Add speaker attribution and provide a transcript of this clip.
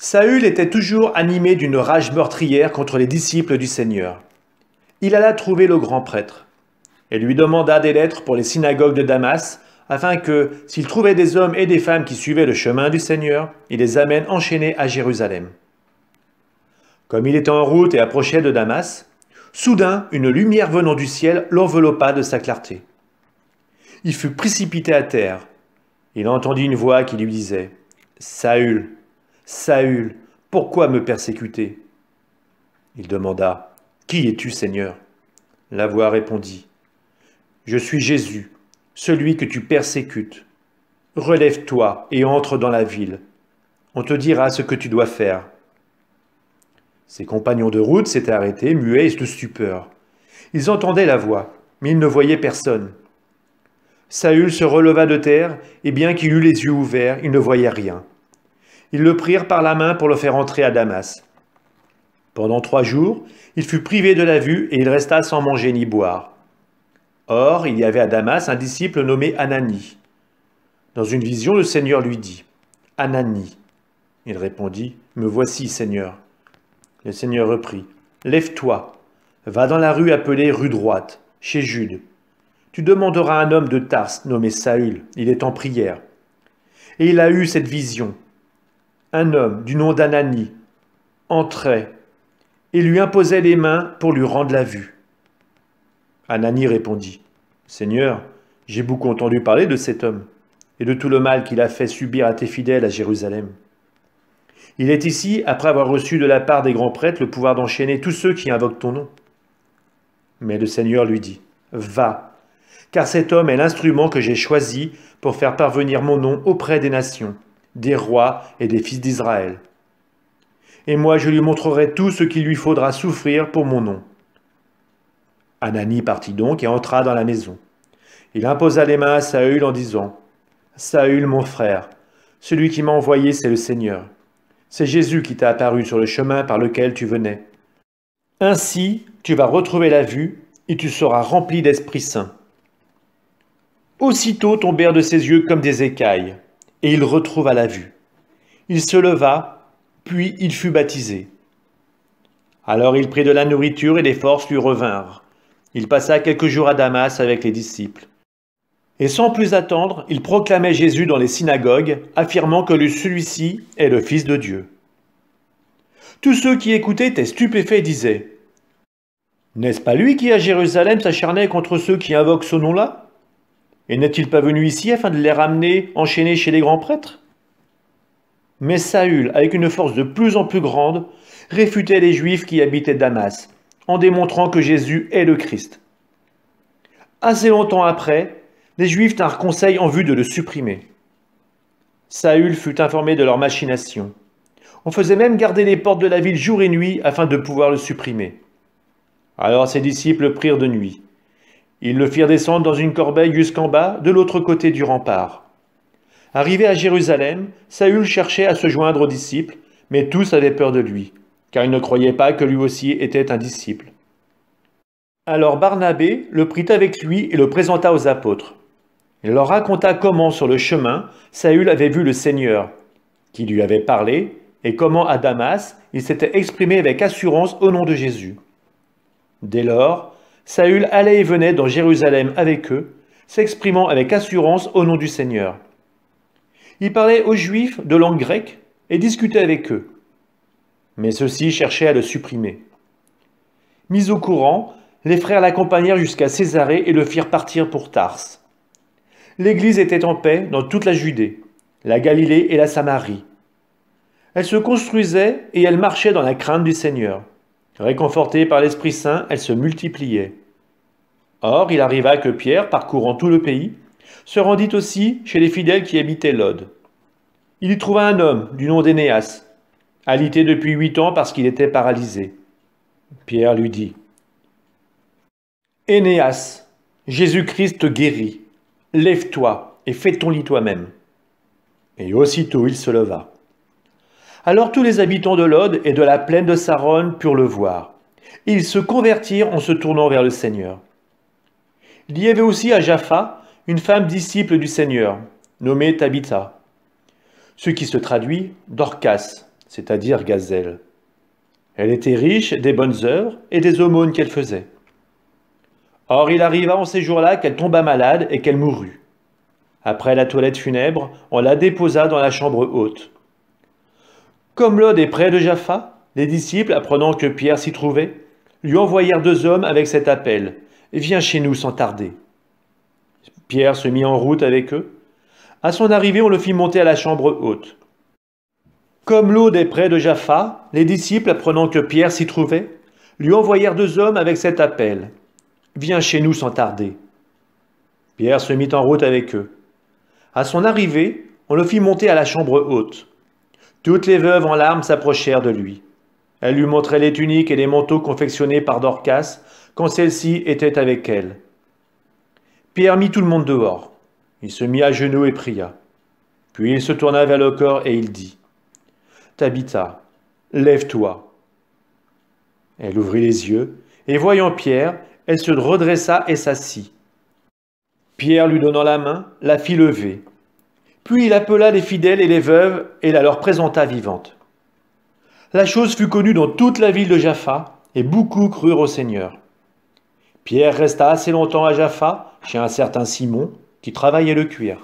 Speaker 1: Saül était toujours animé d'une rage meurtrière contre les disciples du Seigneur. Il alla trouver le grand prêtre et lui demanda des lettres pour les synagogues de Damas, afin que, s'il trouvait des hommes et des femmes qui suivaient le chemin du Seigneur, il les amène enchaînés à Jérusalem. Comme il était en route et approchait de Damas, soudain une lumière venant du ciel l'enveloppa de sa clarté. Il fut précipité à terre. Il entendit une voix qui lui disait « Saül, Saül, pourquoi me persécuter ?» Il demanda « Qui es-tu, Seigneur ?» La voix répondit « Je suis Jésus, celui que tu persécutes. Relève-toi et entre dans la ville. On te dira ce que tu dois faire. » Ses compagnons de route s'étaient arrêtés, muets et de stupeur. Ils entendaient la voix, mais ils ne voyaient personne. Saül se releva de terre, et bien qu'il eût les yeux ouverts, il ne voyait rien. Ils le prirent par la main pour le faire entrer à Damas. Pendant 3 jours, il fut privé de la vue et il resta sans manger ni boire. Or, il y avait à Damas un disciple nommé Ananie. Dans une vision, le Seigneur lui dit « Ananie ». Il répondit « Me voici, Seigneur ». Le Seigneur reprit « Lève-toi, va dans la rue appelée rue droite, chez Jude. Tu demanderas un homme de Tarse nommé Saül, il est en prière. » Et il a eu cette vision. Un homme du nom d'Ananie entrait et lui imposait les mains pour lui rendre la vue. Ananie répondit « Seigneur, j'ai beaucoup entendu parler de cet homme et de tout le mal qu'il a fait subir à tes fidèles à Jérusalem. Il est ici après avoir reçu de la part des grands prêtres le pouvoir d'enchaîner tous ceux qui invoquent ton nom. » Mais le Seigneur lui dit « Va, car cet homme est l'instrument que j'ai choisi pour faire parvenir mon nom auprès des nations, des rois et des fils d'Israël. Et moi je lui montrerai tout ce qu'il lui faudra souffrir pour mon nom. » Ananie partit donc et entra dans la maison. Il imposa les mains à Saül en disant « Saül, mon frère, celui qui m'a envoyé, c'est le Seigneur. C'est Jésus qui t'a apparu sur le chemin par lequel tu venais. Ainsi, tu vas retrouver la vue et tu seras rempli d'Esprit Saint. » Aussitôt tombèrent de ses yeux comme des écailles, et il retrouva la vue. Il se leva, puis il fut baptisé. Alors il prit de la nourriture et les forces lui revinrent. Il passa quelques jours à Damas avec les disciples. Et sans plus attendre, il proclamait Jésus dans les synagogues, affirmant que celui-ci est le Fils de Dieu. Tous ceux qui écoutaient étaient stupéfaits et disaient « N'est-ce pas lui qui à Jérusalem s'acharnait contre ceux qui invoquent ce nom-là? Et n'est-il pas venu ici afin de les ramener enchaînés chez les grands prêtres ?» Mais Saül, avec une force de plus en plus grande, réfutait les Juifs qui habitaient Damas, en démontrant que Jésus est le Christ. Assez longtemps après, les Juifs tinrent conseil en vue de le supprimer. Saül fut informé de leur machination. On faisait même garder les portes de la ville jour et nuit afin de pouvoir le supprimer. Alors ses disciples prirent de nuit. Ils le firent descendre dans une corbeille jusqu'en bas, de l'autre côté du rempart. Arrivé à Jérusalem, Saül cherchait à se joindre aux disciples, mais tous avaient peur de lui, car ils ne croyaient pas que lui aussi était un disciple. Alors Barnabé le prit avec lui et le présenta aux apôtres. Il leur raconta comment, sur le chemin, Saül avait vu le Seigneur, qui lui avait parlé, et comment à Damas, il s'était exprimé avec assurance au nom de Jésus. Dès lors, Saül allait et venait dans Jérusalem avec eux, s'exprimant avec assurance au nom du Seigneur. Il parlait aux Juifs de langue grecque et discutait avec eux. Mais ceux-ci cherchaient à le supprimer. Mis au courant, les frères l'accompagnèrent jusqu'à Césarée et le firent partir pour Tarse. L'Église était en paix dans toute la Judée, la Galilée et la Samarie. Elle se construisait et elle marchait dans la crainte du Seigneur. Réconfortée par l'Esprit Saint, elle se multipliait. Or, il arriva que Pierre, parcourant tout le pays, se rendit aussi chez les fidèles qui habitaient Lod. Il y trouva un homme du nom d'Énéas, alité depuis 8 ans parce qu'il était paralysé. Pierre lui dit « Énéas, Jésus-Christ te guérit. Lève-toi et fais ton lit toi-même. » Et aussitôt il se leva. Alors tous les habitants de Lod et de la plaine de Saron purent le voir. Et ils se convertirent en se tournant vers le Seigneur. Il y avait aussi à Jaffa une femme disciple du Seigneur, nommée Tabitha, ce qui se traduit Dorcas, c'est-à-dire gazelle. Elle était riche des bonnes œuvres et des aumônes qu'elle faisait. Or il arriva en ces jours-là qu'elle tomba malade et qu'elle mourut. Après la toilette funèbre, on la déposa dans la chambre haute. Comme l'Aude est près de Jaffa, les disciples, apprenant que Pierre s'y trouvait, lui envoyèrent 2 hommes avec cet appel « Viens chez nous sans tarder ». Pierre se mit en route avec eux. À son arrivée, on le fit monter à la chambre haute. Comme l'Aude est près de Jaffa, les disciples, apprenant que Pierre s'y trouvait, lui envoyèrent 2 hommes avec cet appel « Viens chez nous sans tarder ». Pierre se mit en route avec eux. À son arrivée, on le fit monter à la chambre haute. Toutes les veuves en larmes s'approchèrent de lui. Elles lui montraient les tuniques et les manteaux confectionnés par Dorcas quand celle-ci était avec elle. Pierre mit tout le monde dehors. Il se mit à genoux et pria. Puis il se tourna vers le corps et il dit « Tabitha, lève-toi ». Elle ouvrit les yeux et voyant Pierre, elle se redressa et s'assit. Pierre lui donnant la main, la fit lever. Puis il appela les fidèles et les veuves et la leur présenta vivante. La chose fut connue dans toute la ville de Jaffa et beaucoup crurent au Seigneur. Pierre resta assez longtemps à Jaffa chez un certain Simon qui travaillait le cuir.